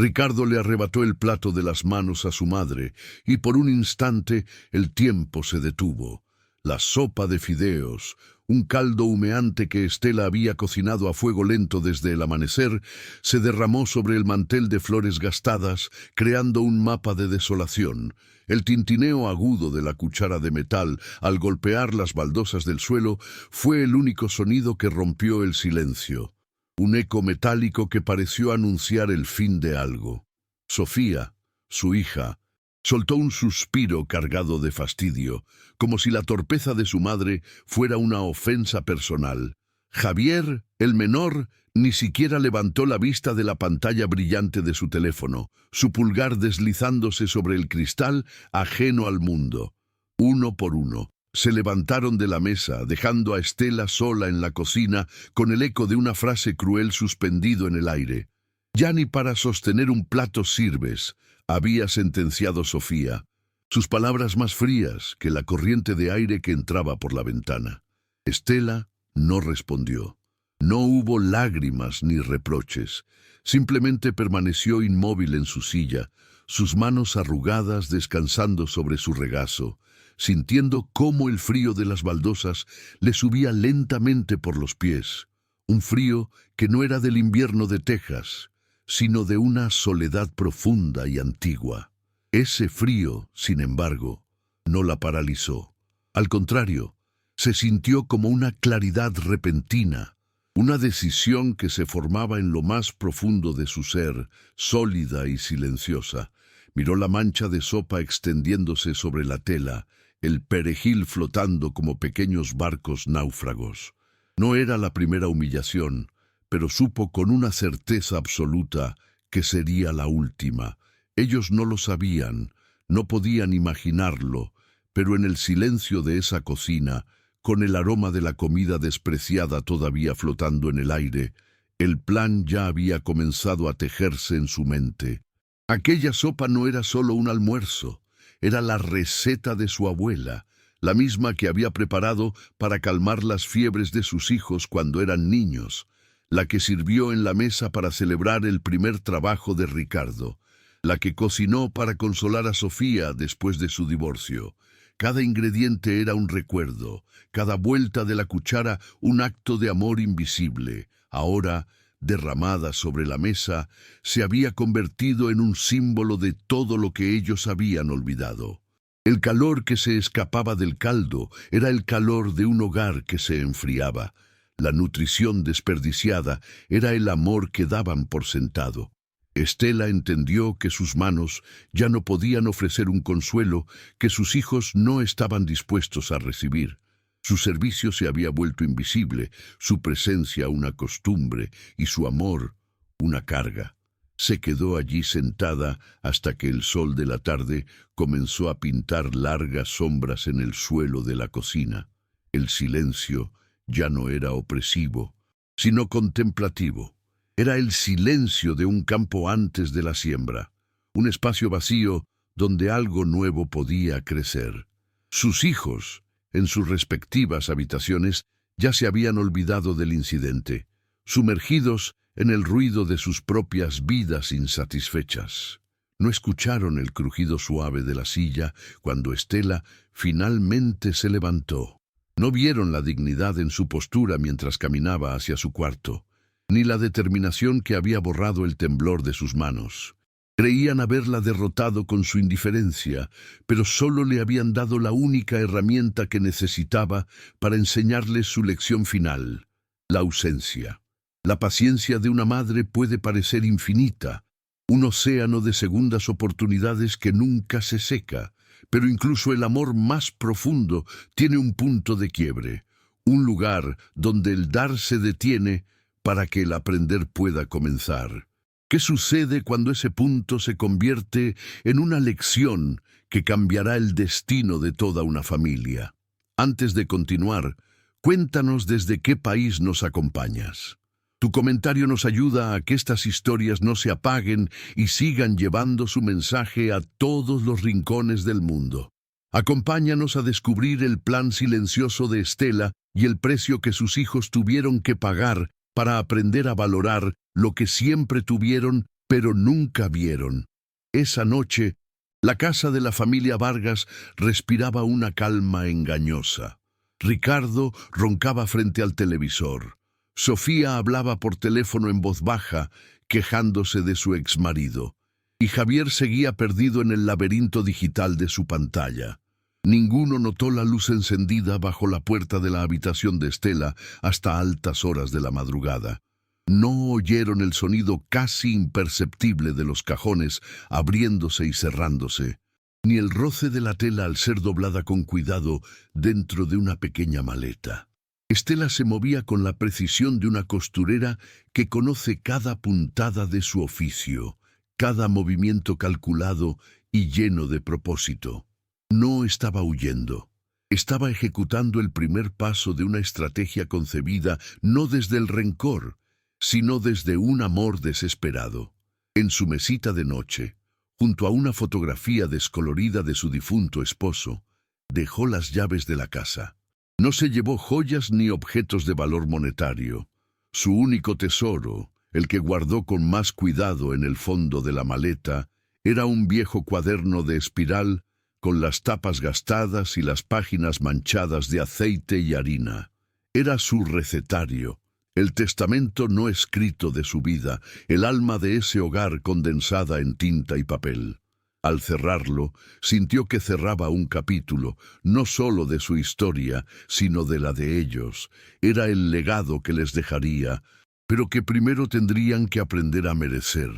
Ricardo le arrebató el plato de las manos a su madre, y por un instante el tiempo se detuvo. La sopa de fideos, un caldo humeante que Estela había cocinado a fuego lento desde el amanecer, se derramó sobre el mantel de flores gastadas, creando un mapa de desolación. El tintineo agudo de la cuchara de metal al golpear las baldosas del suelo fue el único sonido que rompió el silencio. Un eco metálico que pareció anunciar el fin de algo. Sofía, su hija, soltó un suspiro cargado de fastidio, como si la torpeza de su madre fuera una ofensa personal. Javier, el menor, ni siquiera levantó la vista de la pantalla brillante de su teléfono, su pulgar deslizándose sobre el cristal, ajeno al mundo. Uno por uno, se levantaron de la mesa, dejando a Estela sola en la cocina, con el eco de una frase cruel suspendido en el aire. «Ya ni para sostener un plato sirves», había sentenciado Sofía, sus palabras más frías que la corriente de aire que entraba por la ventana. Estela no respondió. No hubo lágrimas ni reproches. Simplemente permaneció inmóvil en su silla, sus manos arrugadas descansando sobre su regazo, sintiendo cómo el frío de las baldosas le subía lentamente por los pies. Un frío que no era del invierno de Texas, sino de una soledad profunda y antigua. Ese frío, sin embargo, no la paralizó. Al contrario, se sintió como una claridad repentina, una decisión que se formaba en lo más profundo de su ser, sólida y silenciosa. Miró la mancha de sopa extendiéndose sobre la tela, el perejil flotando como pequeños barcos náufragos. No era la primera humillación, pero supo con una certeza absoluta que sería la última. Ellos no lo sabían, no podían imaginarlo, pero en el silencio de esa cocina, con el aroma de la comida despreciada todavía flotando en el aire, el plan ya había comenzado a tejerse en su mente. Aquella sopa no era solo un almuerzo, era la receta de su abuela, la misma que había preparado para calmar las fiebres de sus hijos cuando eran niños, la que sirvió en la mesa para celebrar el primer trabajo de Ricardo, la que cocinó para consolar a Sofía después de su divorcio. Cada ingrediente era un recuerdo, cada vuelta de la cuchara un acto de amor invisible. Ahora, derramada sobre la mesa, se había convertido en un símbolo de todo lo que ellos habían olvidado. El calor que se escapaba del caldo era el calor de un hogar que se enfriaba. La nutrición desperdiciada era el amor que daban por sentado. Estela entendió que sus manos ya no podían ofrecer un consuelo que sus hijos no estaban dispuestos a recibir. Su servicio se había vuelto invisible, su presencia una costumbre y su amor una carga. Se quedó allí sentada hasta que el sol de la tarde comenzó a pintar largas sombras en el suelo de la cocina. El silencio ya no era opresivo, sino contemplativo. Era el silencio de un campo antes de la siembra, un espacio vacío donde algo nuevo podía crecer. Sus hijos, en sus respectivas habitaciones, ya se habían olvidado del incidente, sumergidos en el ruido de sus propias vidas insatisfechas. No escucharon el crujido suave de la silla cuando Estela finalmente se levantó. No vieron la dignidad en su postura mientras caminaba hacia su cuarto, ni la determinación que había borrado el temblor de sus manos. Creían haberla derrotado con su indiferencia, pero solo le habían dado la única herramienta que necesitaba para enseñarles su lección final: la ausencia. La paciencia de una madre puede parecer infinita, un océano de segundas oportunidades que nunca se seca, pero incluso el amor más profundo tiene un punto de quiebre, un lugar donde el dar se detiene para que el aprender pueda comenzar. ¿Qué sucede cuando ese punto se convierte en una lección que cambiará el destino de toda una familia? Antes de continuar, cuéntanos desde qué país nos acompañas. Tu comentario nos ayuda a que estas historias no se apaguen y sigan llevando su mensaje a todos los rincones del mundo. Acompáñanos a descubrir el plan silencioso de Estela y el precio que sus hijos tuvieron que pagar para aprender a valorar lo que siempre tuvieron pero nunca vieron. Esa noche, la casa de la familia Vargas respiraba una calma engañosa. Ricardo roncaba frente al televisor. Sofía hablaba por teléfono en voz baja, quejándose de su exmarido. Y Javier seguía perdido en el laberinto digital de su pantalla. Ninguno notó la luz encendida bajo la puerta de la habitación de Estela hasta altas horas de la madrugada. No oyeron el sonido casi imperceptible de los cajones abriéndose y cerrándose, ni el roce de la tela al ser doblada con cuidado dentro de una pequeña maleta. Estela se movía con la precisión de una costurera que conoce cada puntada de su oficio, cada movimiento calculado y lleno de propósito. No estaba huyendo. Estaba ejecutando el primer paso de una estrategia concebida no desde el rencor, sino desde un amor desesperado. En su mesita de noche, junto a una fotografía descolorida de su difunto esposo, dejó las llaves de la casa. No se llevó joyas ni objetos de valor monetario. Su único tesoro, el que guardó con más cuidado en el fondo de la maleta, era un viejo cuaderno de espiral con las tapas gastadas y las páginas manchadas de aceite y harina. Era su recetario, el testamento no escrito de su vida, el alma de ese hogar condensada en tinta y papel. Al cerrarlo, sintió que cerraba un capítulo, no solo de su historia, sino de la de ellos. Era el legado que les dejaría, pero que primero tendrían que aprender a merecer.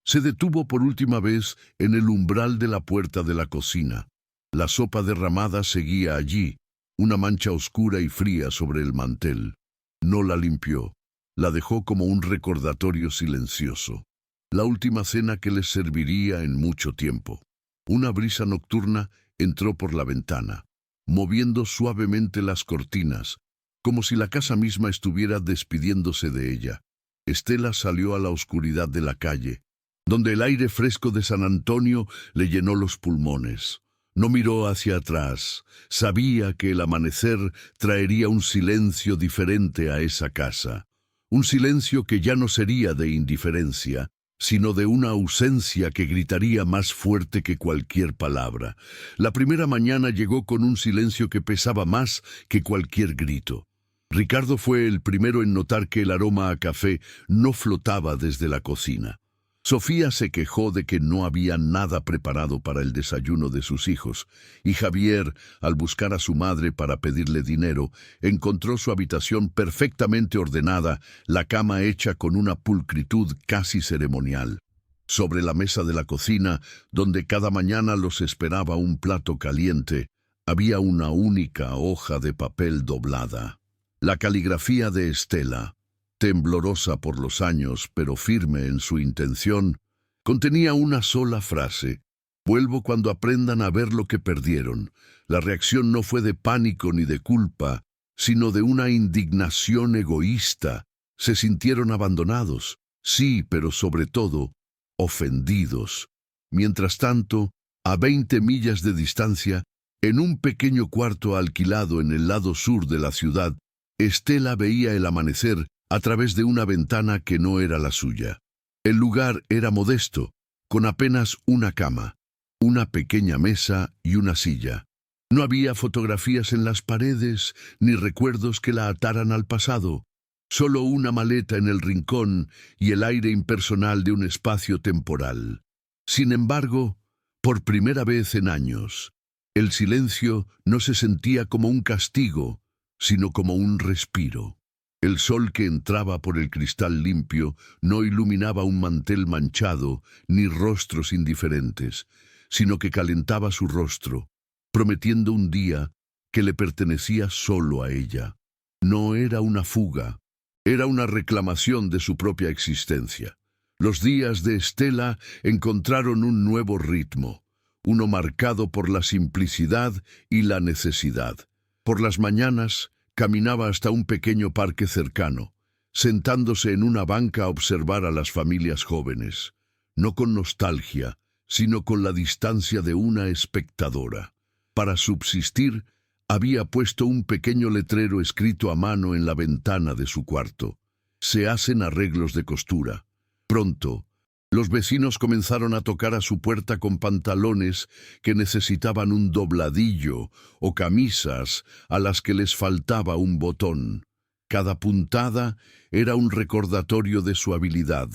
Se detuvo por última vez en el umbral de la puerta de la cocina. La sopa derramada seguía allí, una mancha oscura y fría sobre el mantel. No la limpió, la dejó como un recordatorio silencioso. La última cena que les serviría en mucho tiempo. Una brisa nocturna entró por la ventana, moviendo suavemente las cortinas, como si la casa misma estuviera despidiéndose de ella. Estela salió a la oscuridad de la calle, donde el aire fresco de San Antonio le llenó los pulmones. No miró hacia atrás. Sabía que el amanecer traería un silencio diferente a esa casa. Un silencio que ya no sería de indiferencia, sino de una ausencia que gritaría más fuerte que cualquier palabra. La primera mañana llegó con un silencio que pesaba más que cualquier grito. Ricardo fue el primero en notar que el aroma a café no flotaba desde la cocina. Sofía se quejó de que no había nada preparado para el desayuno de sus hijos, y Javier, al buscar a su madre para pedirle dinero, encontró su habitación perfectamente ordenada, la cama hecha con una pulcritud casi ceremonial. Sobre la mesa de la cocina, donde cada mañana los esperaba un plato caliente, había una única hoja de papel doblada. La caligrafía de Estela, temblorosa por los años, pero firme en su intención, contenía una sola frase: «Vuelvo cuando aprendan a ver lo que perdieron». La reacción no fue de pánico ni de culpa, sino de una indignación egoísta. Se sintieron abandonados, sí, pero sobre todo, ofendidos. Mientras tanto, a 20 millas de distancia, en un pequeño cuarto alquilado en el lado sur de la ciudad, Estela veía el amanecer a través de una ventana que no era la suya. El lugar era modesto, con apenas una cama, una pequeña mesa y una silla. No había fotografías en las paredes, ni recuerdos que la ataran al pasado. Solo una maleta en el rincón y el aire impersonal de un espacio temporal. Sin embargo, por primera vez en años, el silencio no se sentía como un castigo, sino como un respiro. El sol que entraba por el cristal limpio no iluminaba un mantel manchado ni rostros indiferentes, sino que calentaba su rostro, prometiendo un día que le pertenecía solo a ella. No era una fuga, era una reclamación de su propia existencia. Los días de Estela encontraron un nuevo ritmo, uno marcado por la simplicidad y la necesidad. Por las mañanas, caminaba hasta un pequeño parque cercano, sentándose en una banca a observar a las familias jóvenes, no con nostalgia, sino con la distancia de una espectadora. Para subsistir, había puesto un pequeño letrero escrito a mano en la ventana de su cuarto: «Se hacen arreglos de costura. Pronto, Los vecinos comenzaron a tocar a su puerta con pantalones que necesitaban un dobladillo o camisas a las que les faltaba un botón. Cada puntada era un recordatorio de su habilidad,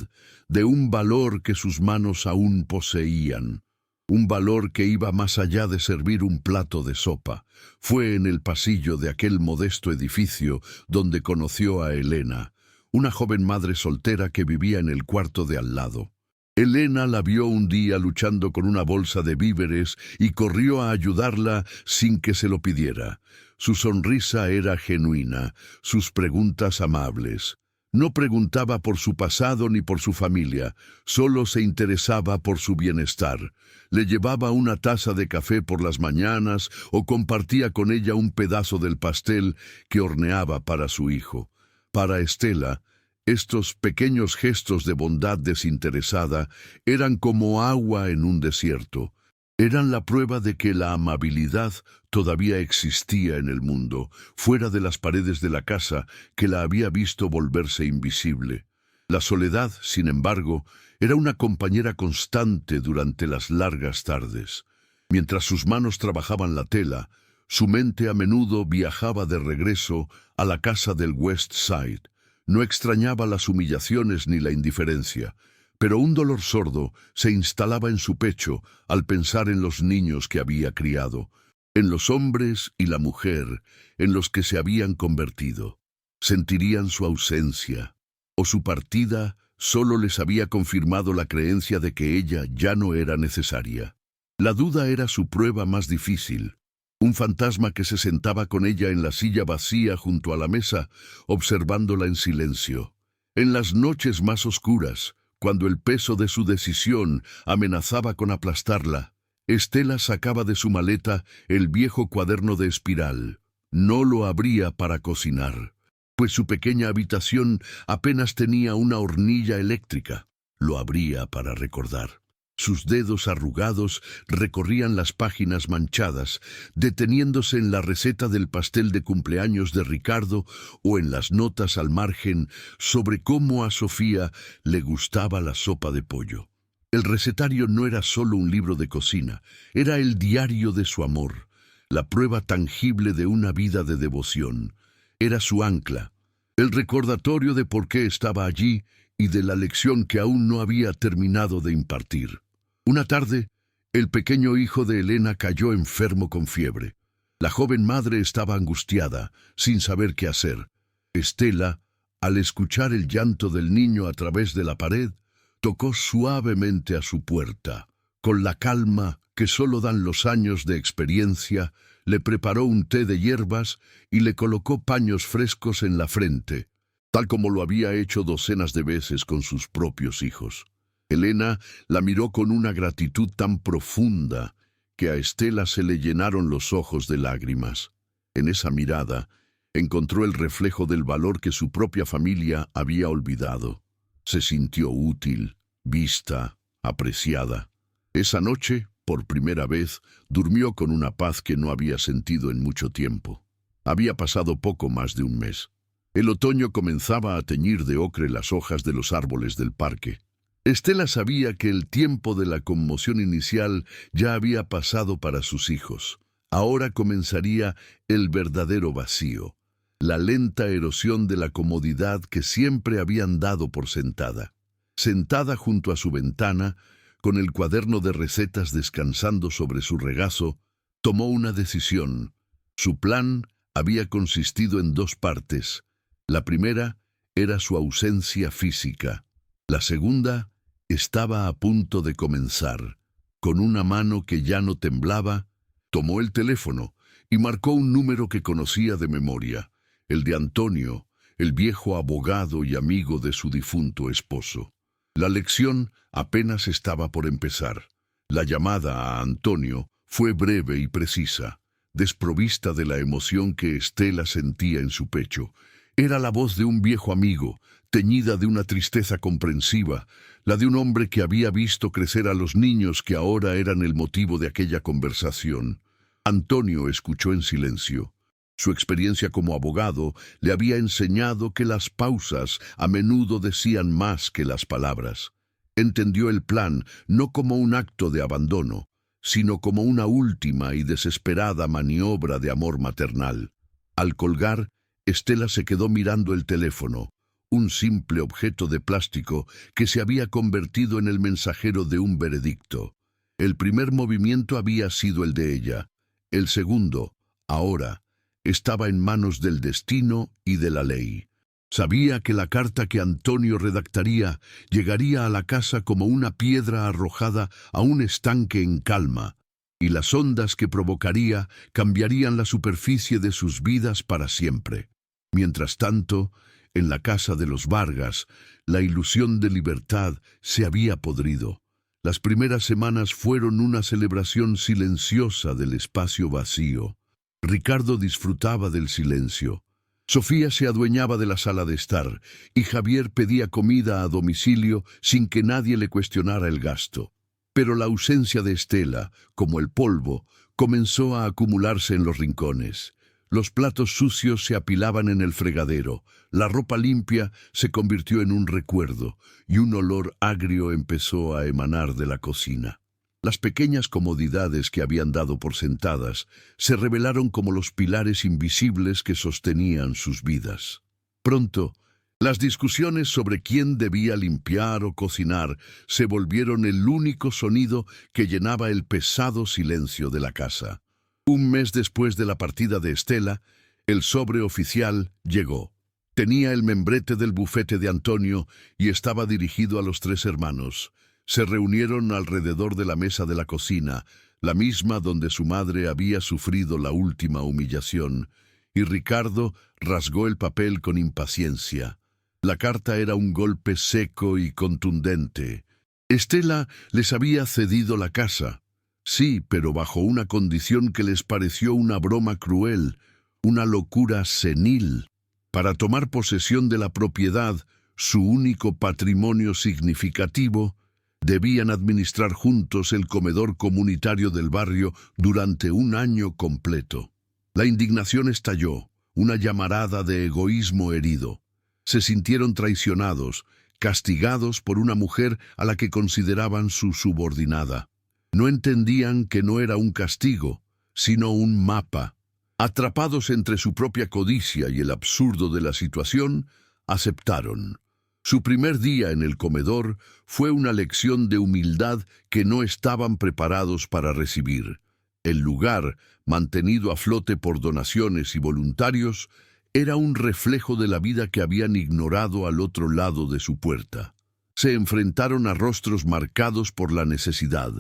de un valor que sus manos aún poseían. Un valor que iba más allá de servir un plato de sopa. Fue en el pasillo de aquel modesto edificio donde conoció a Elena, una joven madre soltera que vivía en el cuarto de al lado. Elena la vio un día luchando con una bolsa de víveres y corrió a ayudarla sin que se lo pidiera. Su sonrisa era genuina, sus preguntas amables. No preguntaba por su pasado ni por su familia, solo se interesaba por su bienestar. Le llevaba una taza de café por las mañanas o compartía con ella un pedazo del pastel que horneaba para su hijo. Para Estela, estos pequeños gestos de bondad desinteresada eran como agua en un desierto. Eran la prueba de que la amabilidad todavía existía en el mundo, fuera de las paredes de la casa que la había visto volverse invisible. La soledad, sin embargo, era una compañera constante durante las largas tardes. Mientras sus manos trabajaban la tela, su mente a menudo viajaba de regreso a la casa del West Side. No extrañaba las humillaciones ni la indiferencia, pero un dolor sordo se instalaba en su pecho al pensar en los niños que había criado, en los hombres y la mujer en los que se habían convertido. Sentirían su ausencia, o su partida solo les había confirmado la creencia de que ella ya no era necesaria. La duda era su prueba más difícil. Un fantasma que se sentaba con ella en la silla vacía junto a la mesa, observándola en silencio. En las noches más oscuras, cuando el peso de su decisión amenazaba con aplastarla, Estela sacaba de su maleta el viejo cuaderno de espiral. No lo abría para cocinar, pues su pequeña habitación apenas tenía una hornilla eléctrica. Lo abría para recordar. Sus dedos arrugados recorrían las páginas manchadas, deteniéndose en la receta del pastel de cumpleaños de Ricardo o en las notas al margen sobre cómo a Sofía le gustaba la sopa de pollo. El recetario no era solo un libro de cocina, era el diario de su amor, la prueba tangible de una vida de devoción. Era su ancla, el recordatorio de por qué estaba allí y de la lección que aún no había terminado de impartir. Una tarde, el pequeño hijo de Elena cayó enfermo con fiebre. La joven madre estaba angustiada, sin saber qué hacer. Estela, al escuchar el llanto del niño a través de la pared, tocó suavemente a su puerta. Con la calma que solo dan los años de experiencia, le preparó un té de hierbas y le colocó paños frescos en la frente, tal como lo había hecho docenas de veces con sus propios hijos. Elena la miró con una gratitud tan profunda que a Estela se le llenaron los ojos de lágrimas. En esa mirada encontró el reflejo del valor que su propia familia había olvidado. Se sintió útil, vista, apreciada. Esa noche, por primera vez, durmió con una paz que no había sentido en mucho tiempo. Había pasado poco más de un mes. El otoño comenzaba a teñir de ocre las hojas de los árboles del parque. Estela sabía que el tiempo de la conmoción inicial ya había pasado para sus hijos. Ahora comenzaría el verdadero vacío, la lenta erosión de la comodidad que siempre habían dado por sentada. Sentada junto a su ventana, con el cuaderno de recetas descansando sobre su regazo, tomó una decisión. Su plan había consistido en dos partes. La primera era su ausencia física. La segunda estaba a punto de comenzar. Con una mano que ya no temblaba, tomó el teléfono y marcó un número que conocía de memoria, el de Antonio, el viejo abogado y amigo de su difunto esposo. La lección apenas estaba por empezar. La llamada a Antonio fue breve y precisa, desprovista de la emoción que Estela sentía en su pecho. Era la voz de un viejo amigo, teñida de una tristeza comprensiva, la de un hombre que había visto crecer a los niños que ahora eran el motivo de aquella conversación. Antonio escuchó en silencio. Su experiencia como abogado le había enseñado que las pausas a menudo decían más que las palabras. Entendió el plan no como un acto de abandono, sino como una última y desesperada maniobra de amor maternal. Al colgar, Estela se quedó mirando el teléfono, un simple objeto de plástico que se había convertido en el mensajero de un veredicto. El primer movimiento había sido el de ella. El segundo, ahora, estaba en manos del destino y de la ley. Sabía que la carta que Antonio redactaría llegaría a la casa como una piedra arrojada a un estanque en calma, y las ondas que provocaría cambiarían la superficie de sus vidas para siempre. Mientras tanto, en la casa de los Vargas, la ilusión de libertad se había podrido. Las primeras semanas fueron una celebración silenciosa del espacio vacío. Ricardo disfrutaba del silencio. Sofía se adueñaba de la sala de estar y Javier pedía comida a domicilio sin que nadie le cuestionara el gasto. Pero la ausencia de Estela, como el polvo, comenzó a acumularse en los rincones. Los platos sucios se apilaban en el fregadero, la ropa limpia se convirtió en un recuerdo y un olor agrio empezó a emanar de la cocina. Las pequeñas comodidades que habían dado por sentadas se revelaron como los pilares invisibles que sostenían sus vidas. Pronto, las discusiones sobre quién debía limpiar o cocinar se volvieron el único sonido que llenaba el pesado silencio de la casa. Un mes después de la partida de Estela, el sobre oficial llegó. Tenía el membrete del bufete de Antonio y estaba dirigido a los tres hermanos. Se reunieron alrededor de la mesa de la cocina, la misma donde su madre había sufrido la última humillación, y Ricardo rasgó el papel con impaciencia. La carta era un golpe seco y contundente. Estela les había cedido la casa. Sí, pero bajo una condición que les pareció una broma cruel, una locura senil. Para tomar posesión de la propiedad, su único patrimonio significativo, debían administrar juntos el comedor comunitario del barrio durante un año completo. La indignación estalló, una llamarada de egoísmo herido. Se sintieron traicionados, castigados por una mujer a la que consideraban su subordinada. No entendían que no era un castigo, sino un mapa. Atrapados entre su propia codicia y el absurdo de la situación, aceptaron. Su primer día en el comedor fue una lección de humildad que no estaban preparados para recibir. El lugar, mantenido a flote por donaciones y voluntarios, era un reflejo de la vida que habían ignorado al otro lado de su puerta. Se enfrentaron a rostros marcados por la necesidad,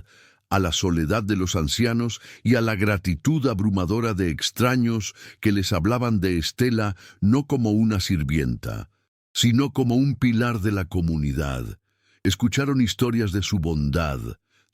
a la soledad de los ancianos y a la gratitud abrumadora de extraños que les hablaban de Estela no como una sirvienta, sino como un pilar de la comunidad. Escucharon historias de su bondad,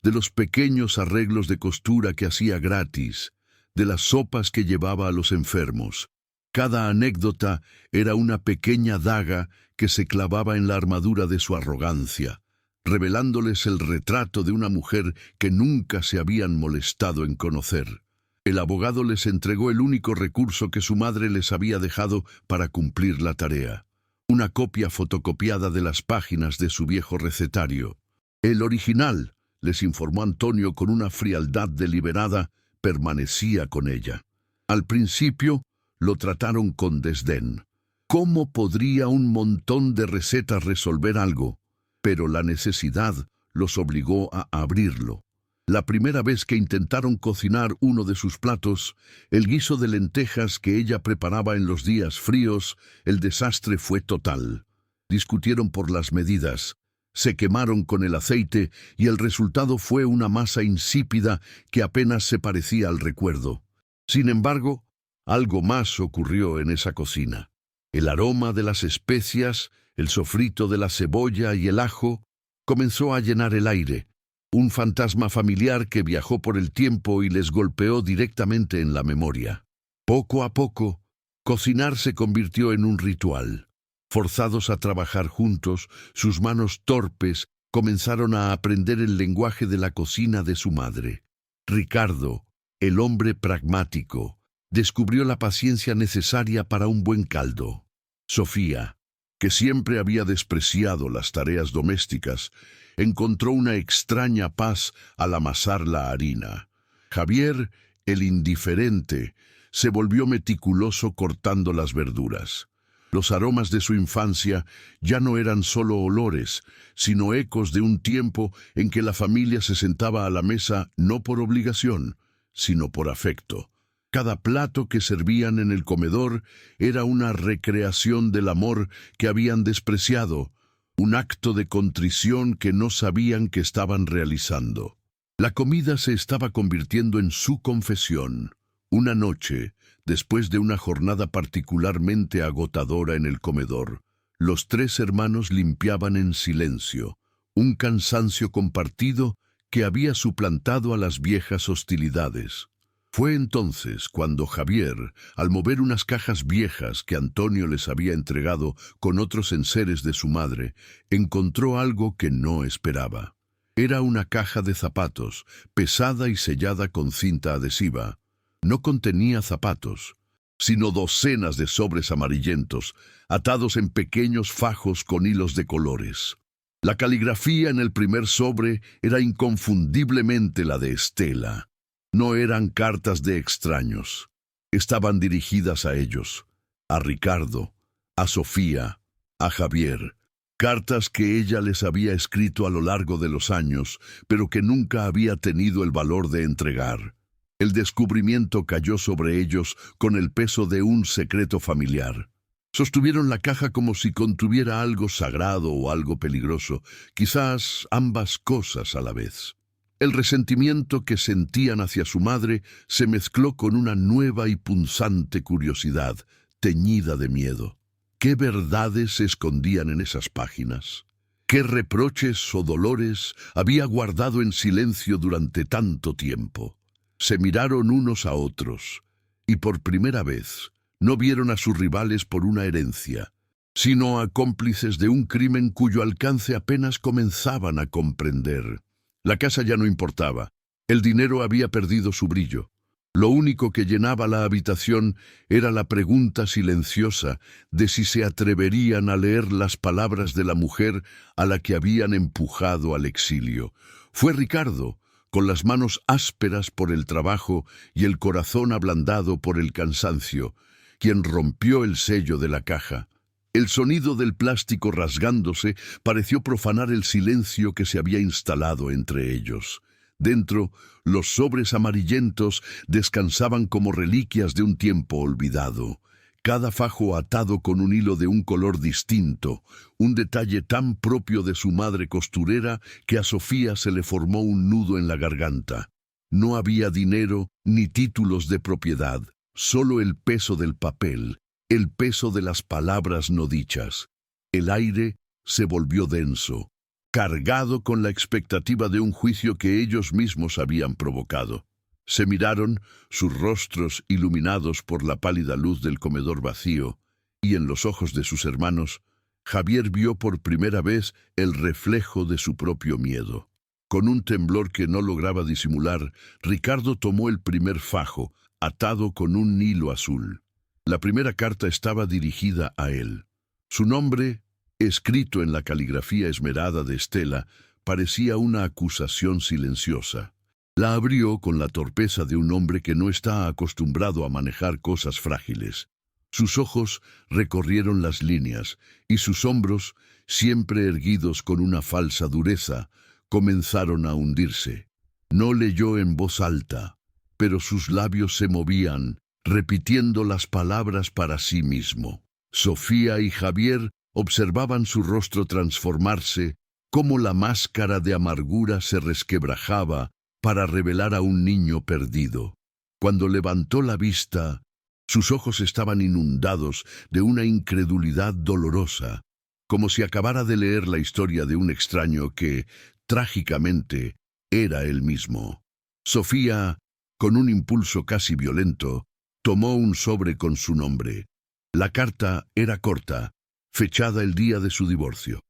de los pequeños arreglos de costura que hacía gratis, de las sopas que llevaba a los enfermos. Cada anécdota era una pequeña daga que se clavaba en la armadura de su arrogancia, revelándoles el retrato de una mujer que nunca se habían molestado en conocer. El abogado les entregó el único recurso que su madre les había dejado para cumplir la tarea: una copia fotocopiada de las páginas de su viejo recetario. El original, les informó Antonio con una frialdad deliberada, permanecía con ella. Al principio, lo trataron con desdén. ¿Cómo podría un montón de recetas resolver algo? Pero la necesidad los obligó a abrirlo. La primera vez que intentaron cocinar uno de sus platos, el guiso de lentejas que ella preparaba en los días fríos, el desastre fue total. Discutieron por las medidas, se quemaron con el aceite y el resultado fue una masa insípida que apenas se parecía al recuerdo. Sin embargo, algo más ocurrió en esa cocina. El aroma de las especias, el sofrito de la cebolla y el ajo, comenzó a llenar el aire. Un fantasma familiar que viajó por el tiempo y les golpeó directamente en la memoria. Poco a poco, cocinar se convirtió en un ritual. Forzados a trabajar juntos, sus manos torpes comenzaron a aprender el lenguaje de la cocina de su madre. Ricardo, el hombre pragmático, descubrió la paciencia necesaria para un buen caldo. Sofía, que siempre había despreciado las tareas domésticas, encontró una extraña paz al amasar la harina. Javier, el indiferente, se volvió meticuloso cortando las verduras. Los aromas de su infancia ya no eran solo olores, sino ecos de un tiempo en que la familia se sentaba a la mesa no por obligación, sino por afecto. Cada plato que servían en el comedor era una recreación del amor que habían despreciado, un acto de contrición que no sabían que estaban realizando. La comida se estaba convirtiendo en su confesión. Una noche, después de una jornada particularmente agotadora en el comedor, los tres hermanos limpiaban en silencio, un cansancio compartido que había suplantado a las viejas hostilidades. Fue entonces cuando Javier, al mover unas cajas viejas que Antonio les había entregado con otros enseres de su madre, encontró algo que no esperaba. Era una caja de zapatos, pesada y sellada con cinta adhesiva. No contenía zapatos, sino docenas de sobres amarillentos, atados en pequeños fajos con hilos de colores. La caligrafía en el primer sobre era inconfundiblemente la de Estela. No eran cartas de extraños. Estaban dirigidas a ellos, a Ricardo, a Sofía, a Javier. Cartas que ella les había escrito a lo largo de los años, pero que nunca había tenido el valor de entregar. El descubrimiento cayó sobre ellos con el peso de un secreto familiar. Sostuvieron la caja como si contuviera algo sagrado o algo peligroso, quizás ambas cosas a la vez. El resentimiento que sentían hacia su madre se mezcló con una nueva y punzante curiosidad, teñida de miedo. ¿Qué verdades se escondían en esas páginas? ¿Qué reproches o dolores había guardado en silencio durante tanto tiempo? Se miraron unos a otros, y por primera vez no vieron a sus rivales por una herencia, sino a cómplices de un crimen cuyo alcance apenas comenzaban a comprender. La casa ya no importaba, el dinero había perdido su brillo. Lo único que llenaba la habitación era la pregunta silenciosa de si se atreverían a leer las palabras de la mujer a la que habían empujado al exilio. Fue Ricardo, con las manos ásperas por el trabajo y el corazón ablandado por el cansancio, quien rompió el sello de la caja. El sonido del plástico rasgándose pareció profanar el silencio que se había instalado entre ellos. Dentro, los sobres amarillentos descansaban como reliquias de un tiempo olvidado, cada fajo atado con un hilo de un color distinto, un detalle tan propio de su madre costurera que a Sofía se le formó un nudo en la garganta. No había dinero ni títulos de propiedad, solo el peso del papel, el peso de las palabras no dichas. El aire se volvió denso, cargado con la expectativa de un juicio que ellos mismos habían provocado. Se miraron, sus rostros iluminados por la pálida luz del comedor vacío, y en los ojos de sus hermanos, Javier vio por primera vez el reflejo de su propio miedo. Con un temblor que no lograba disimular, Ricardo tomó el primer fajo, atado con un hilo azul. La primera carta estaba dirigida a él. Su nombre, escrito en la caligrafía esmerada de Estela, parecía una acusación silenciosa. La abrió con la torpeza de un hombre que no está acostumbrado a manejar cosas frágiles. Sus ojos recorrieron las líneas, y sus hombros, siempre erguidos con una falsa dureza, comenzaron a hundirse. No leyó en voz alta, pero sus labios se movían, repitiendo las palabras para sí mismo. Sofía y Javier observaban su rostro transformarse, cómo la máscara de amargura se resquebrajaba para revelar a un niño perdido. Cuando levantó la vista, sus ojos estaban inundados de una incredulidad dolorosa, como si acabara de leer la historia de un extraño que, trágicamente, era él mismo. Sofía, con un impulso casi violento, tomó un sobre con su nombre. La carta era corta, fechada el día de su divorcio.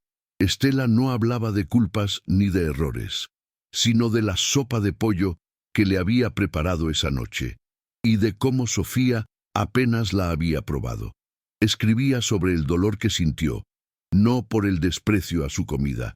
Estela no hablaba de culpas ni de errores, sino de la sopa de pollo que le había preparado esa noche, y de cómo Sofía apenas la había probado. Escribía sobre el dolor que sintió, no por el desprecio a su comida,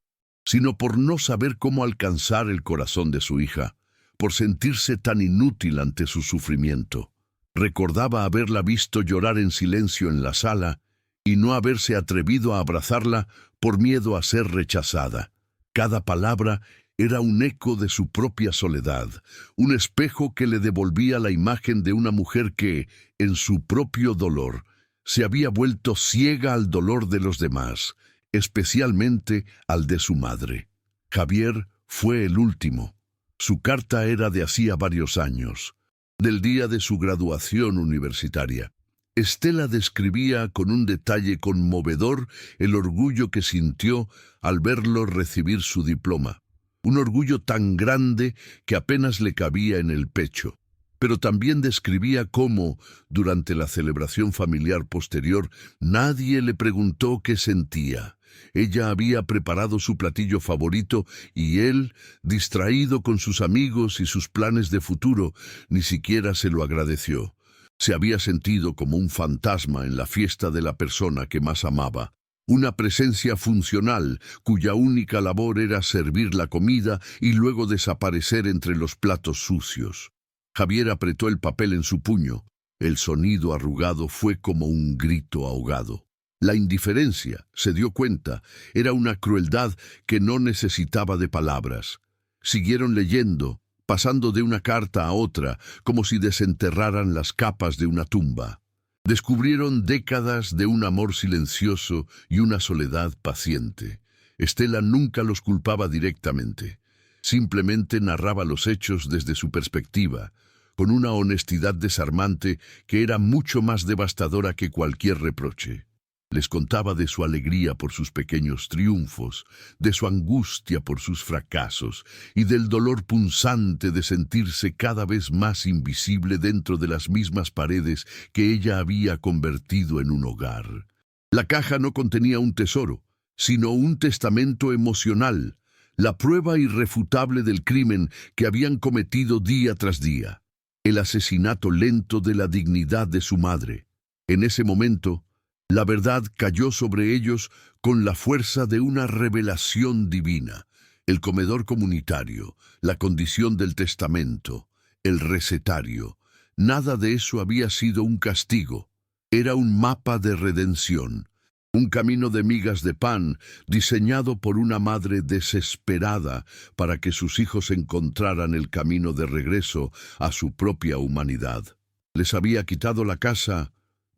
sino por no saber cómo alcanzar el corazón de su hija, por sentirse tan inútil ante su sufrimiento. Recordaba haberla visto llorar en silencio en la sala y no haberse atrevido a abrazarla por miedo a ser rechazada. Cada palabra era un eco de su propia soledad, un espejo que le devolvía la imagen de una mujer que, en su propio dolor, se había vuelto ciega al dolor de los demás, especialmente al de su madre. Javier fue el último. Su carta era de hacía varios años, del día de su graduación universitaria. Estela describía con un detalle conmovedor el orgullo que sintió al verlo recibir su diploma. Un orgullo tan grande que apenas le cabía en el pecho. Pero también describía cómo, durante la celebración familiar posterior, nadie le preguntó qué sentía. Ella había preparado su platillo favorito y él, distraído con sus amigos y sus planes de futuro, ni siquiera se lo agradeció. Se había sentido como un fantasma en la fiesta de la persona que más amaba. Una presencia funcional cuya única labor era servir la comida y luego desaparecer entre los platos sucios. Javier apretó el papel en su puño. El sonido arrugado fue como un grito ahogado. La indiferencia, se dio cuenta, era una crueldad que no necesitaba de palabras. Siguieron leyendo, pasando de una carta a otra, como si desenterraran las capas de una tumba. Descubrieron décadas de un amor silencioso y una soledad paciente. Estela nunca los culpaba directamente. Simplemente narraba los hechos desde su perspectiva, con una honestidad desarmante que era mucho más devastadora que cualquier reproche. Les contaba de su alegría por sus pequeños triunfos, de su angustia por sus fracasos y del dolor punzante de sentirse cada vez más invisible dentro de las mismas paredes que ella había convertido en un hogar. La caja no contenía un tesoro, sino un testamento emocional, la prueba irrefutable del crimen que habían cometido día tras día, el asesinato lento de la dignidad de su madre. En ese momento, la verdad cayó sobre ellos con la fuerza de una revelación divina. El comedor comunitario, la condición del testamento, el recetario, nada de eso había sido un castigo. Era un mapa de redención, un camino de migas de pan diseñado por una madre desesperada para que sus hijos encontraran el camino de regreso a su propia humanidad. Les había quitado la casa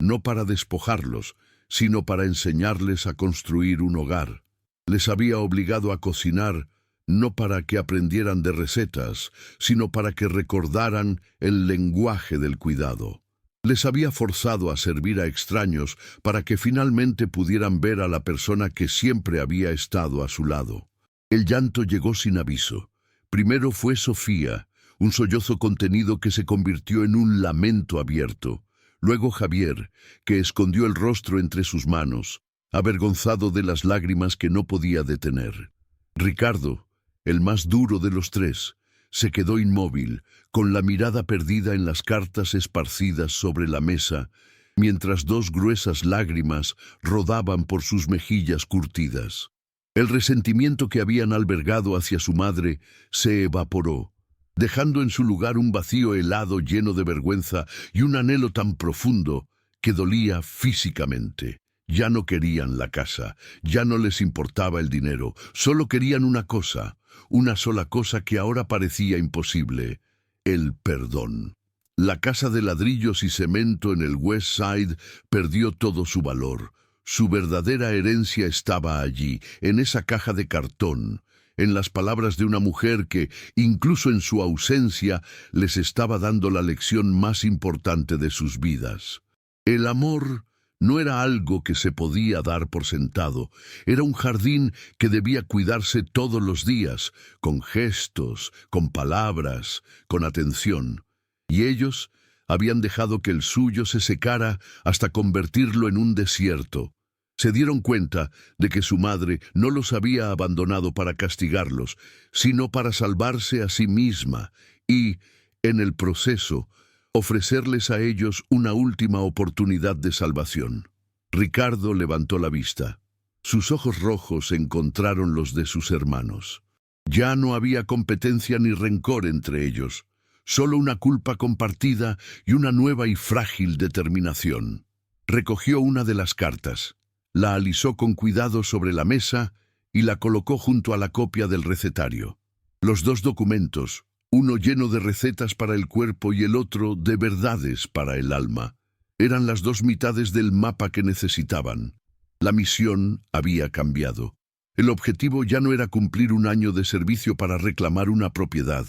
no para despojarlos, sino para enseñarles a construir un hogar. Les había obligado a cocinar, no para que aprendieran de recetas, sino para que recordaran el lenguaje del cuidado. Les había forzado a servir a extraños para que finalmente pudieran ver a la persona que siempre había estado a su lado. El llanto llegó sin aviso. Primero fue Sofía, un sollozo contenido que se convirtió en un lamento abierto. Luego Javier, que escondió el rostro entre sus manos, avergonzado de las lágrimas que no podía detener. Ricardo, el más duro de los tres, se quedó inmóvil, con la mirada perdida en las cartas esparcidas sobre la mesa, mientras dos gruesas lágrimas rodaban por sus mejillas curtidas. El resentimiento que habían albergado hacia su madre se evaporó, dejando en su lugar un vacío helado lleno de vergüenza y un anhelo tan profundo que dolía físicamente. Ya no querían la casa, ya no les importaba el dinero, solo querían una sola cosa que ahora parecía imposible: el perdón. La casa de ladrillos y cemento en el West Side perdió todo su valor. Su verdadera herencia estaba allí, en esa caja de cartón, en las palabras de una mujer que, incluso en su ausencia, les estaba dando la lección más importante de sus vidas. El amor no era algo que se podía dar por sentado, era un jardín que debía cuidarse todos los días, con gestos, con palabras, con atención. Y ellos habían dejado que el suyo se secara hasta convertirlo en un desierto. Se dieron cuenta de que su madre no los había abandonado para castigarlos, sino para salvarse a sí misma y, en el proceso, ofrecerles a ellos una última oportunidad de salvación. Ricardo levantó la vista. Sus ojos rojos encontraron los de sus hermanos. Ya no había competencia ni rencor entre ellos, solo una culpa compartida y una nueva y frágil determinación. Recogió una de las cartas, la alisó con cuidado sobre la mesa y la colocó junto a la copia del recetario. Los dos documentos, uno lleno de recetas para el cuerpo y el otro de verdades para el alma, eran las dos mitades del mapa que necesitaban. La misión había cambiado. El objetivo ya no era cumplir un año de servicio para reclamar una propiedad.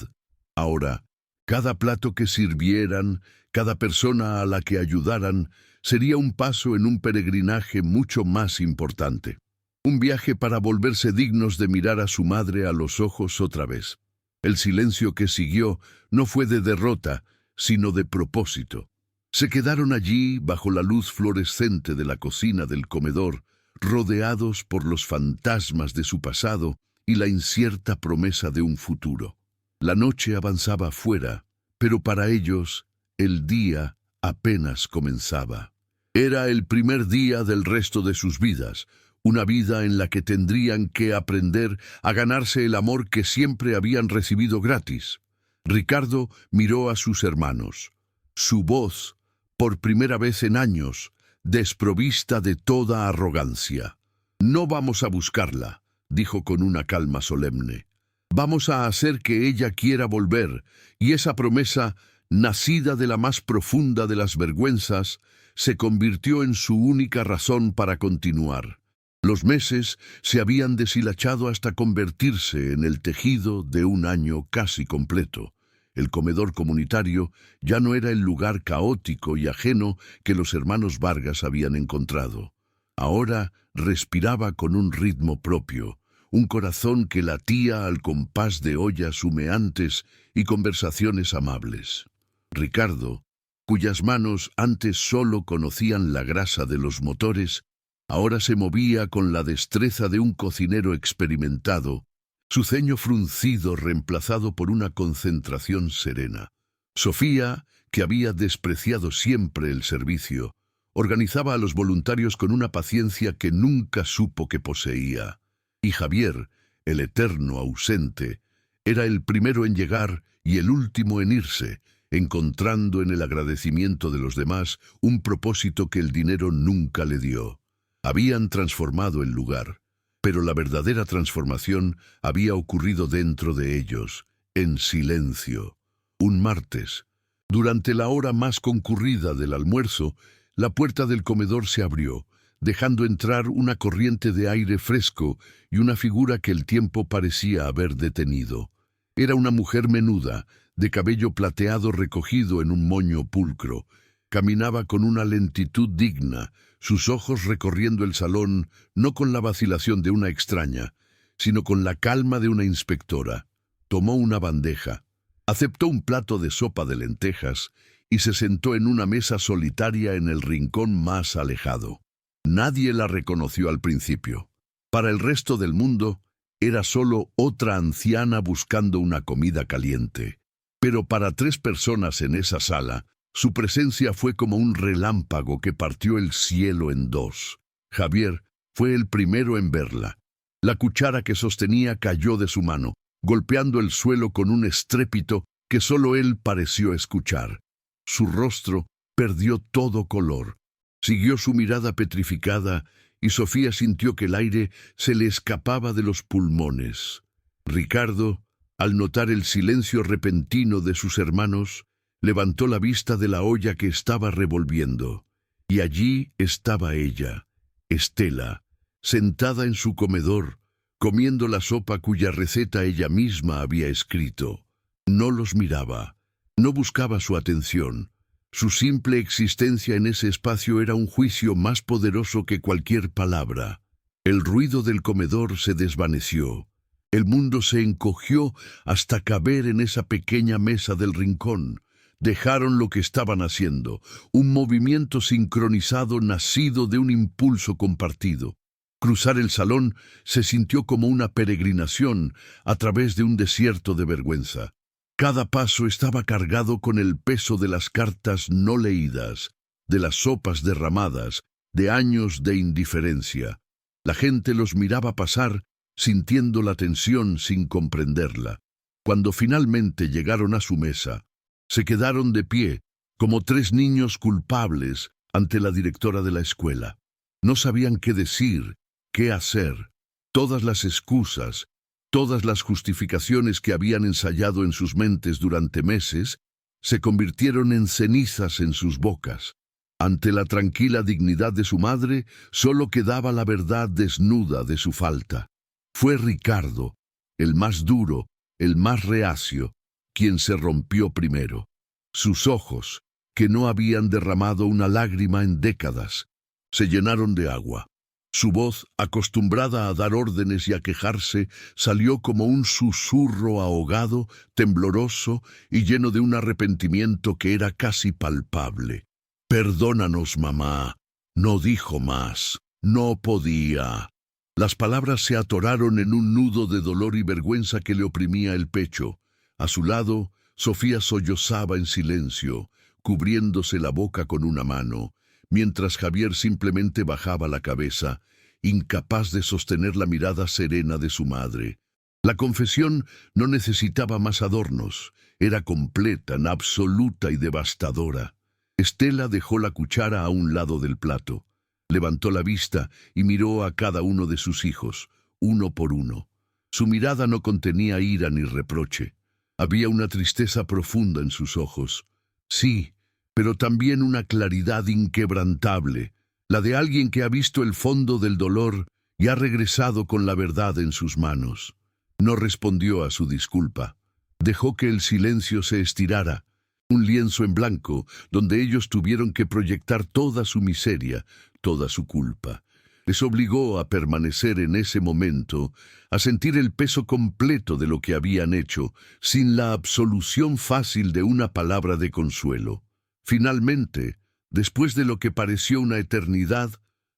Ahora, cada plato que sirvieran, cada persona a la que ayudaran, sería un paso en un peregrinaje mucho más importante. Un viaje para volverse dignos de mirar a su madre a los ojos otra vez. El silencio que siguió no fue de derrota, sino de propósito. Se quedaron allí, bajo la luz fluorescente de la cocina del comedor, rodeados por los fantasmas de su pasado y la incierta promesa de un futuro. La noche avanzaba afuera, pero para ellos el día apenas comenzaba. Era el primer día del resto de sus vidas, una vida en la que tendrían que aprender a ganarse el amor que siempre habían recibido gratis. Ricardo miró a sus hermanos. Su voz, por primera vez en años, desprovista de toda arrogancia. «No vamos a buscarla», dijo con una calma solemne. «Vamos a hacer que ella quiera volver», y esa promesa, nacida de la más profunda de las vergüenzas, se convirtió en su única razón para continuar. Los meses se habían deshilachado hasta convertirse en el tejido de un año casi completo. El comedor comunitario ya no era el lugar caótico y ajeno que los hermanos Vargas habían encontrado. Ahora respiraba con un ritmo propio, un corazón que latía al compás de ollas humeantes y conversaciones amables. Ricardo, cuyas manos antes solo conocían la grasa de los motores, ahora se movía con la destreza de un cocinero experimentado, su ceño fruncido reemplazado por una concentración serena. Sofía, que había despreciado siempre el servicio, organizaba a los voluntarios con una paciencia que nunca supo que poseía. Y Javier, el eterno ausente, era el primero en llegar y el último en irse, encontrando en el agradecimiento de los demás un propósito que el dinero nunca le dio. Habían transformado el lugar, pero la verdadera transformación había ocurrido dentro de ellos, en silencio. Un martes, durante la hora más concurrida del almuerzo, la puerta del comedor se abrió, dejando entrar una corriente de aire fresco y una figura que el tiempo parecía haber detenido. Era una mujer menuda, de cabello plateado recogido en un moño pulcro. Caminaba con una lentitud digna, sus ojos recorriendo el salón no con la vacilación de una extraña, sino con la calma de una inspectora. Tomó una bandeja, aceptó un plato de sopa de lentejas y se sentó en una mesa solitaria en el rincón más alejado. Nadie la reconoció al principio. Para el resto del mundo, era solo otra anciana buscando una comida caliente. Pero para 3 personas en esa sala, su presencia fue como un relámpago que partió el cielo en 2. Javier fue el primero en verla. La cuchara que sostenía cayó de su mano, golpeando el suelo con un estrépito que solo él pareció escuchar. Su rostro perdió todo color. Siguió su mirada petrificada y Sofía sintió que el aire se le escapaba de los pulmones. Ricardo, al notar el silencio repentino de sus hermanos, levantó la vista de la olla que estaba revolviendo. Y allí estaba ella, Estela, sentada en su comedor, comiendo la sopa cuya receta ella misma había escrito. No los miraba, no buscaba su atención. Su simple existencia en ese espacio era un juicio más poderoso que cualquier palabra. El ruido del comedor se desvaneció. El mundo se encogió hasta caber en esa pequeña mesa del rincón. Dejaron lo que estaban haciendo, un movimiento sincronizado nacido de un impulso compartido. Cruzar el salón se sintió como una peregrinación a través de un desierto de vergüenza. Cada paso estaba cargado con el peso de las cartas no leídas, de las sopas derramadas, de años de indiferencia. La gente los miraba pasar, sintiendo la tensión sin comprenderla. Cuando finalmente llegaron a su mesa, se quedaron de pie, como tres niños culpables ante la directora de la escuela. No sabían qué decir, qué hacer. Todas las excusas, todas las justificaciones que habían ensayado en sus mentes durante meses, se convirtieron en cenizas en sus bocas. Ante la tranquila dignidad de su madre, solo quedaba la verdad desnuda de su falta. Fue Ricardo, el más duro, el más reacio, quien se rompió primero. Sus ojos, que no habían derramado una lágrima en décadas, se llenaron de agua. Su voz, acostumbrada a dar órdenes y a quejarse, salió como un susurro ahogado, tembloroso y lleno de un arrepentimiento que era casi palpable. «Perdónanos, mamá». No dijo más. No podía. Las palabras se atoraron en un nudo de dolor y vergüenza que le oprimía el pecho. A su lado, Sofía sollozaba en silencio, cubriéndose la boca con una mano, mientras Javier simplemente bajaba la cabeza, incapaz de sostener la mirada serena de su madre. La confesión no necesitaba más adornos, era completa, absoluta y devastadora. Estela dejó la cuchara a un lado del plato, levantó la vista y miró a cada uno de sus hijos, uno por uno. Su mirada no contenía ira ni reproche. Había una tristeza profunda en sus ojos. Sí, pero también una claridad inquebrantable, la de alguien que ha visto el fondo del dolor y ha regresado con la verdad en sus manos. No respondió a su disculpa. Dejó que el silencio se estirara, un lienzo en blanco donde ellos tuvieron que proyectar toda su miseria, toda su culpa. Les obligó a permanecer en ese momento, a sentir el peso completo de lo que habían hecho, sin la absolución fácil de una palabra de consuelo. Finalmente, después de lo que pareció una eternidad,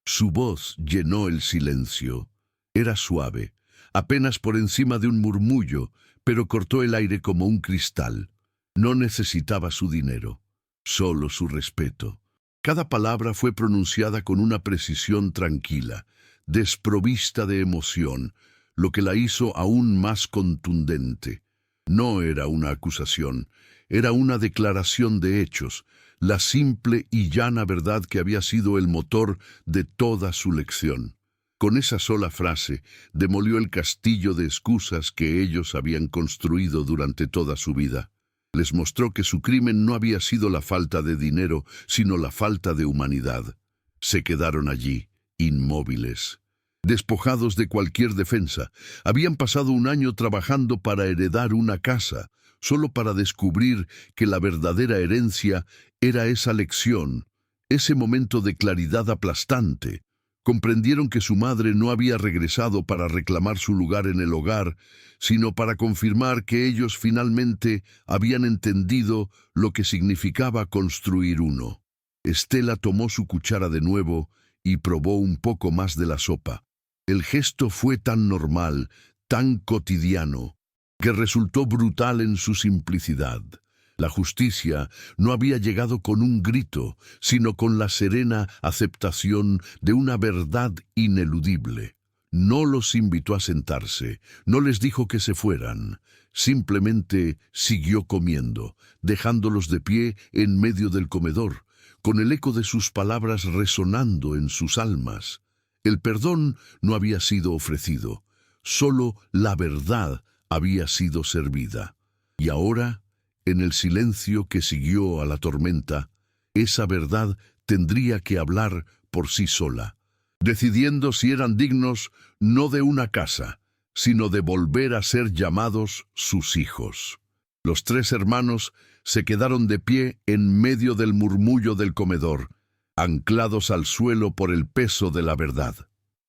su voz llenó el silencio. Era suave, apenas por encima de un murmullo, pero cortó el aire como un cristal. No necesitaba su dinero, solo su respeto. Cada palabra fue pronunciada con una precisión tranquila, desprovista de emoción, lo que la hizo aún más contundente. No era una acusación, era una declaración de hechos, la simple y llana verdad que había sido el motor de toda su lección. Con esa sola frase, demolió el castillo de excusas que ellos habían construido durante toda su vida. Les mostró que su crimen no había sido la falta de dinero, sino la falta de humanidad. Se quedaron allí, inmóviles, despojados de cualquier defensa. Habían pasado un año trabajando para heredar una casa, solo para descubrir que la verdadera herencia era esa lección, ese momento de claridad aplastante. Comprendieron que su madre no había regresado para reclamar su lugar en el hogar, sino para confirmar que ellos finalmente habían entendido lo que significaba construir uno. Estela tomó su cuchara de nuevo y probó un poco más de la sopa. El gesto fue tan normal, tan cotidiano, que resultó brutal en su simplicidad. La justicia no había llegado con un grito, sino con la serena aceptación de una verdad ineludible. No los invitó a sentarse, no les dijo que se fueran, simplemente siguió comiendo, dejándolos de pie en medio del comedor, con el eco de sus palabras resonando en sus almas. El perdón no había sido ofrecido, solo la verdad había sido servida. Y ahora, en el silencio que siguió a la tormenta, esa verdad tendría que hablar por sí sola, decidiendo si eran dignos no de una casa, sino de volver a ser llamados sus hijos. Los tres hermanos se quedaron de pie en medio del murmullo del comedor, anclados al suelo por el peso de la verdad.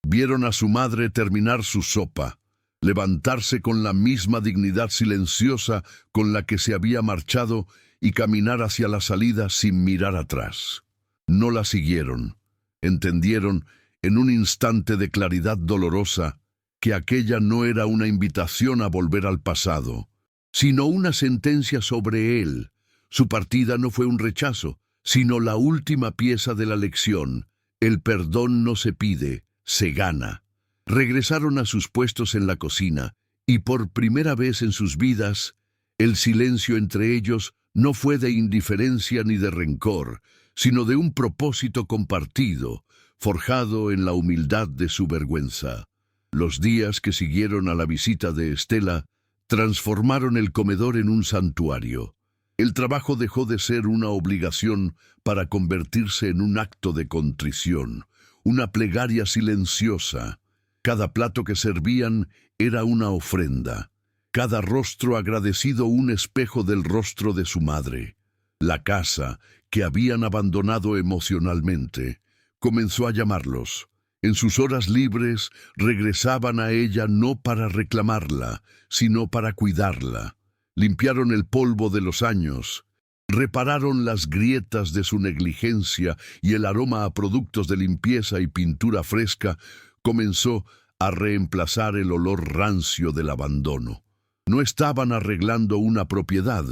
Vieron a su madre terminar su sopa, levantarse con la misma dignidad silenciosa con la que se había marchado y caminar hacia la salida sin mirar atrás. No la siguieron. Entendieron, en un instante de claridad dolorosa, que aquella no era una invitación a volver al pasado, sino una sentencia sobre él. Su partida no fue un rechazo, sino la última pieza de la lección. El perdón no se pide, se gana. Regresaron a sus puestos en la cocina, y por primera vez en sus vidas, el silencio entre ellos no fue de indiferencia ni de rencor, sino de un propósito compartido, forjado en la humildad de su vergüenza. Los días que siguieron a la visita de Estela transformaron el comedor en un santuario. El trabajo dejó de ser una obligación para convertirse en un acto de contrición, una plegaria silenciosa. Cada plato que servían era una ofrenda, cada rostro agradecido un espejo del rostro de su madre. La casa, que habían abandonado emocionalmente, comenzó a llamarlos. En sus horas libres regresaban a ella no para reclamarla, sino para cuidarla. Limpiaron el polvo de los años, repararon las grietas de su negligencia y el aroma a productos de limpieza y pintura fresca comenzó a reemplazar el olor rancio del abandono. No estaban arreglando una propiedad,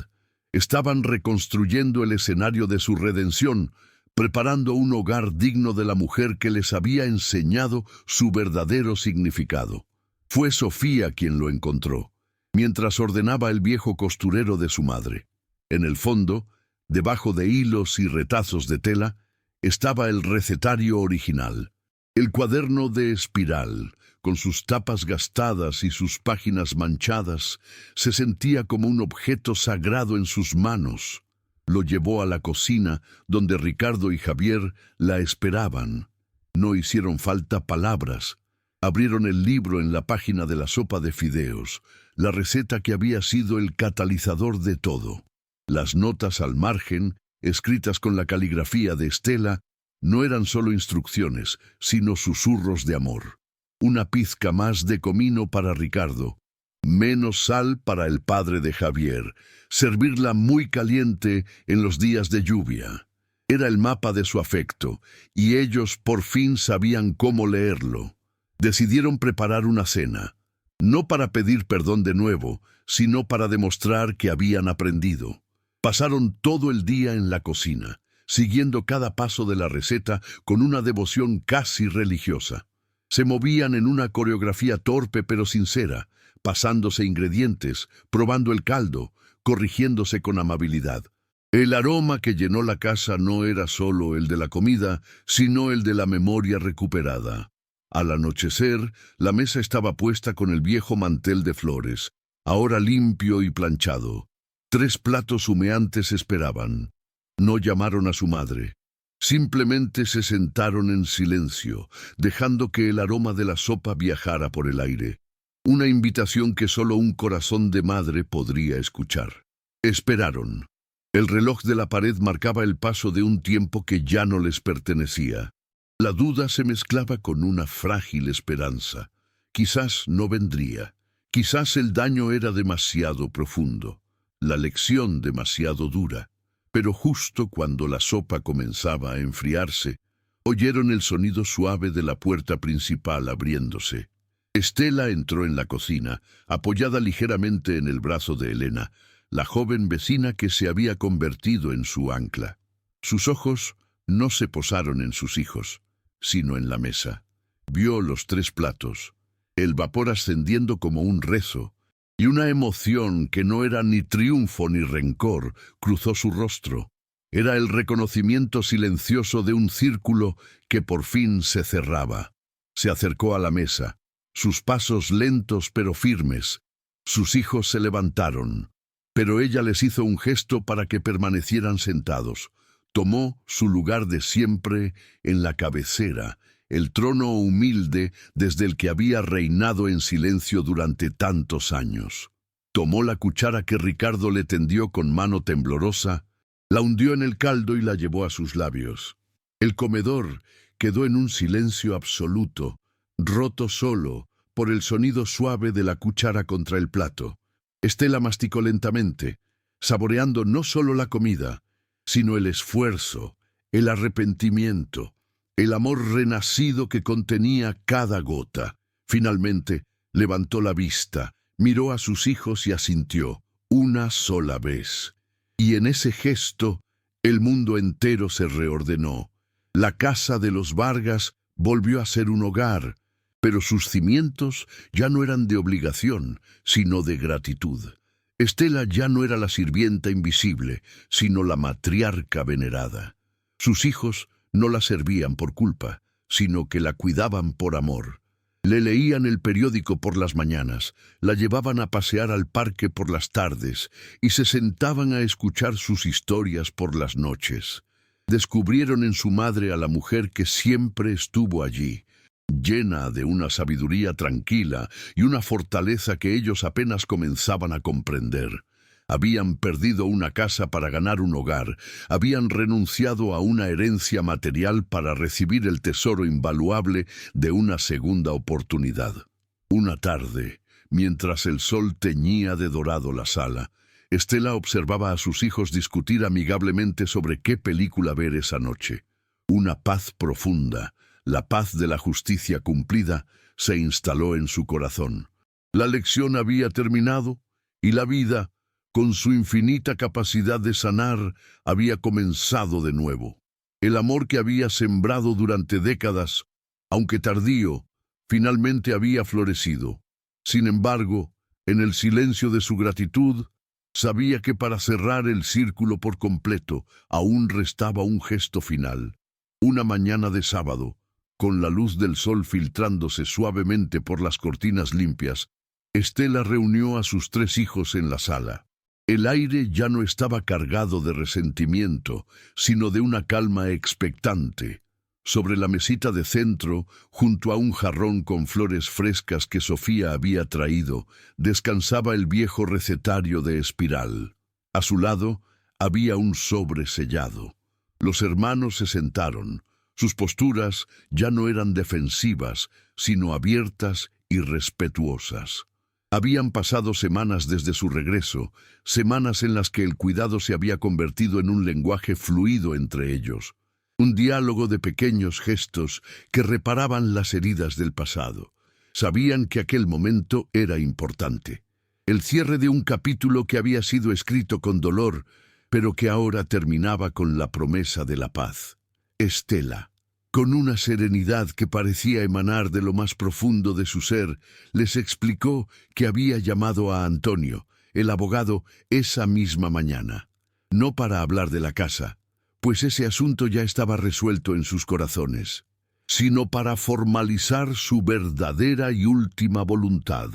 estaban reconstruyendo el escenario de su redención, preparando un hogar digno de la mujer que les había enseñado su verdadero significado. Fue Sofía quien lo encontró, mientras ordenaba el viejo costurero de su madre. En el fondo, debajo de hilos y retazos de tela, estaba el recetario original, el cuaderno de espiral, con sus tapas gastadas y sus páginas manchadas, se sentía como un objeto sagrado en sus manos. Lo llevó a la cocina, donde Ricardo y Javier la esperaban. No hicieron falta palabras. Abrieron el libro en la página de la sopa de fideos, la receta que había sido el catalizador de todo. Las notas al margen, escritas con la caligrafía de Estela, no eran solo instrucciones, sino susurros de amor. Una pizca más de comino para Ricardo, menos sal para el padre de Javier, servirla muy caliente en los días de lluvia. Era el mapa de su afecto, y ellos por fin sabían cómo leerlo. Decidieron preparar una cena, no para pedir perdón de nuevo, sino para demostrar que habían aprendido. Pasaron todo el día en la cocina, siguiendo cada paso de la receta con una devoción casi religiosa. Se movían en una coreografía torpe pero sincera, pasándose ingredientes, probando el caldo, corrigiéndose con amabilidad. El aroma que llenó la casa no era solo el de la comida, sino el de la memoria recuperada. Al anochecer, la mesa estaba puesta con el viejo mantel de flores, ahora limpio y planchado. 3 platos humeantes esperaban. No llamaron a su madre. Simplemente se sentaron en silencio, dejando que el aroma de la sopa viajara por el aire. Una invitación que solo un corazón de madre podría escuchar. Esperaron. El reloj de la pared marcaba el paso de un tiempo que ya no les pertenecía. La duda se mezclaba con una frágil esperanza. Quizás no vendría. Quizás el daño era demasiado profundo, la lección demasiado dura. Pero justo cuando la sopa comenzaba a enfriarse, oyeron el sonido suave de la puerta principal abriéndose. Estela entró en la cocina, apoyada ligeramente en el brazo de Elena, la joven vecina que se había convertido en su ancla. Sus ojos no se posaron en sus hijos, sino en la mesa. Vio los 3 platos, el vapor ascendiendo como un rezo, y una emoción que no era ni triunfo ni rencor cruzó su rostro. Era el reconocimiento silencioso de un círculo que por fin se cerraba. Se acercó a la mesa, sus pasos lentos pero firmes. Sus hijos se levantaron, pero ella les hizo un gesto para que permanecieran sentados. Tomó su lugar de siempre en la cabecera, el trono humilde desde el que había reinado en silencio durante tantos años. Tomó la cuchara que Ricardo le tendió con mano temblorosa, la hundió en el caldo y la llevó a sus labios. El comedor quedó en un silencio absoluto, roto solo por el sonido suave de la cuchara contra el plato. Estela masticó lentamente, saboreando no solo la comida, sino el esfuerzo, el arrepentimiento, el amor renacido que contenía cada gota. Finalmente, levantó la vista, miró a sus hijos y asintió, una sola vez. Y en ese gesto, el mundo entero se reordenó. La casa de los Vargas volvió a ser un hogar, Pero sus cimientos ya no eran de obligación, sino de gratitud. Estela ya no era la sirvienta invisible, sino la matriarca venerada. Sus hijos no la servían por culpa, sino que la cuidaban por amor. Le leían el periódico por las mañanas, la llevaban a pasear al parque por las tardes y se sentaban a escuchar sus historias por las noches. Descubrieron en su madre a la mujer que siempre estuvo allí, llena de una sabiduría tranquila y una fortaleza que ellos apenas comenzaban a comprender. Habían perdido una casa para ganar un hogar, habían renunciado a una herencia material para recibir el tesoro invaluable de una segunda oportunidad. Una tarde, mientras el sol teñía de dorado la sala, Estela observaba a sus hijos discutir amigablemente sobre qué película ver esa noche. Una paz profunda, la paz de la justicia cumplida, se instaló en su corazón. La lección había terminado y la vida, con su infinita capacidad de sanar, había comenzado de nuevo. El amor que había sembrado durante décadas, aunque tardío, finalmente había florecido. Sin embargo, en el silencio de su gratitud, sabía que para cerrar el círculo por completo, aún restaba un gesto final. Una mañana de sábado, con la luz del sol filtrándose suavemente por las cortinas limpias, Estela reunió a sus 3 hijos en la sala. El aire ya no estaba cargado de resentimiento, sino de una calma expectante. Sobre la mesita de centro, junto a un jarrón con flores frescas que Sofía había traído, descansaba el viejo recetario de espiral. A su lado había un sobre sellado. Los hermanos se sentaron. Sus posturas ya no eran defensivas, sino abiertas y respetuosas. Habían pasado semanas desde su regreso, semanas en las que el cuidado se había convertido en un lenguaje fluido entre ellos, un diálogo de pequeños gestos que reparaban las heridas del pasado. Sabían que aquel momento era importante, el cierre de un capítulo que había sido escrito con dolor, pero que ahora terminaba con la promesa de la paz. Estela, con una serenidad que parecía emanar de lo más profundo de su ser, les explicó que había llamado a Antonio, el abogado, esa misma mañana. No para hablar de la casa, pues ese asunto ya estaba resuelto en sus corazones, sino para formalizar su verdadera y última voluntad.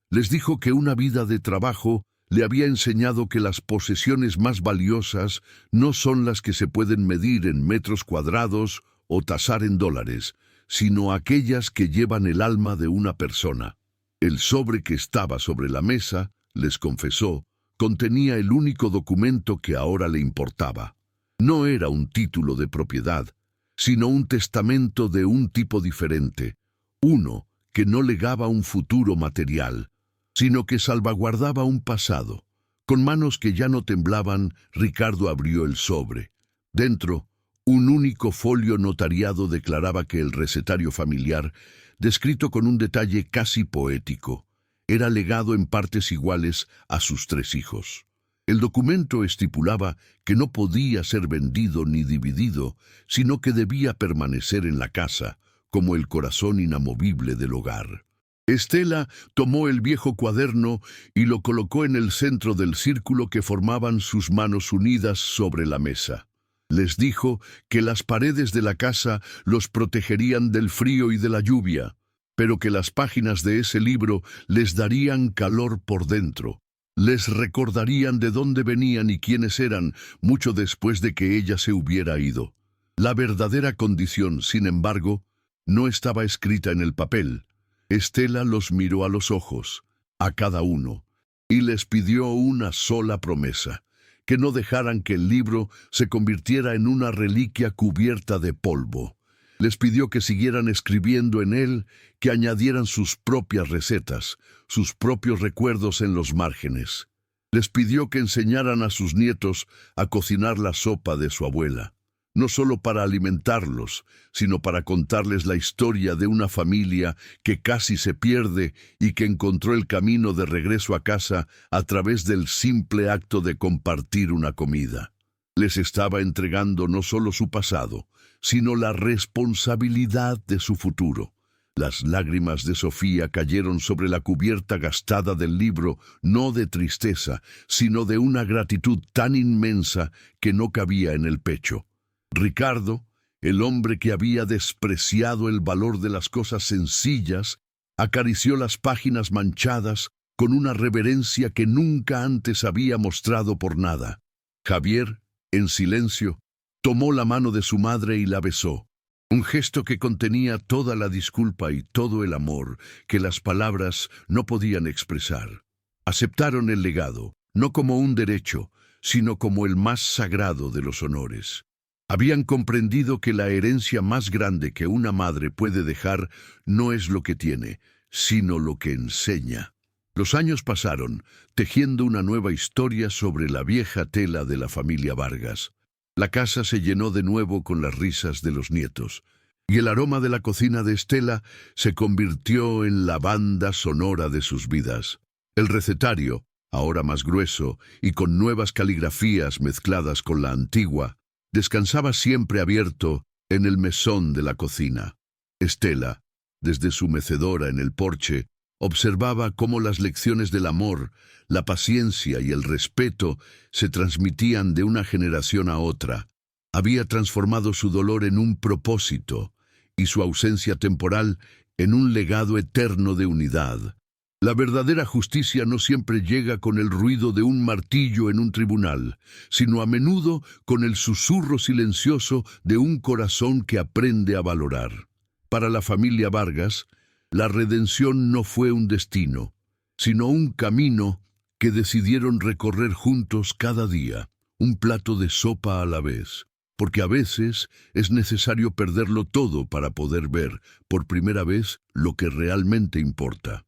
Les dijo que una vida de trabajo le había enseñado que las posesiones más valiosas no son las que se pueden medir en metros cuadrados o tasar en dólares, sino aquellas que llevan el alma de una persona. El sobre que estaba sobre la mesa, les confesó, contenía el único documento que ahora le importaba. No era un título de propiedad, sino un testamento de un tipo diferente, uno que no legaba un futuro material, sino que salvaguardaba un pasado. Con manos que ya no temblaban, Ricardo abrió el sobre. Dentro, un único folio notariado declaraba que el recetario familiar, descrito con un detalle casi poético, era legado en partes iguales a sus 3 hijos. El documento estipulaba que no podía ser vendido ni dividido, sino que debía permanecer en la casa, como el corazón inamovible del hogar. Estela tomó el viejo cuaderno y lo colocó en el centro del círculo que formaban sus manos unidas sobre la mesa. Les dijo que las paredes de la casa los protegerían del frío y de la lluvia, pero que las páginas de ese libro les darían calor por dentro. Les recordarían de dónde venían y quiénes eran mucho después de que ella se hubiera ido. La verdadera condición, sin embargo, no estaba escrita en el papel. Estela los miró a los ojos, a cada uno, y les pidió una sola promesa: que no dejaran que el libro se convirtiera en una reliquia cubierta de polvo. Les pidió que siguieran escribiendo en él, que añadieran sus propias recetas, sus propios recuerdos en los márgenes. Les pidió que enseñaran a sus nietos a cocinar la sopa de su abuela, no solo para alimentarlos, sino para contarles la historia de una familia que casi se pierde y que encontró el camino de regreso a casa a través del simple acto de compartir una comida. Les estaba entregando no solo su pasado, sino la responsabilidad de su futuro. Las lágrimas de Sofía cayeron sobre la cubierta gastada del libro, no de tristeza, sino de una gratitud tan inmensa que no cabía en el pecho. Ricardo, el hombre que había despreciado el valor de las cosas sencillas, acarició las páginas manchadas con una reverencia que nunca antes había mostrado por nada. Javier, en silencio, tomó la mano de su madre y la besó. Un gesto que contenía toda la disculpa y todo el amor que las palabras no podían expresar. Aceptaron el legado, no como un derecho, sino como el más sagrado de los honores. Habían comprendido que la herencia más grande que una madre puede dejar no es lo que tiene, sino lo que enseña. Los años pasaron, tejiendo una nueva historia sobre la vieja tela de la familia Vargas. La casa se llenó de nuevo con las risas de los nietos, y el aroma de la cocina de Estela se convirtió en la banda sonora de sus vidas. El recetario, ahora más grueso y con nuevas caligrafías mezcladas con la antigua, descansaba siempre abierto en el mesón de la cocina. Estela, desde su mecedora en el porche, observaba cómo las lecciones del amor, la paciencia y el respeto se transmitían de una generación a otra. Había transformado su dolor en un propósito y su ausencia temporal en un legado eterno de unidad. La verdadera justicia no siempre llega con el ruido de un martillo en un tribunal, sino a menudo con el susurro silencioso de un corazón que aprende a valorar. Para la familia Vargas, la redención no fue un destino, sino un camino que decidieron recorrer juntos cada día, un plato de sopa a la vez, porque a veces es necesario perderlo todo para poder ver, por primera vez, lo que realmente importa.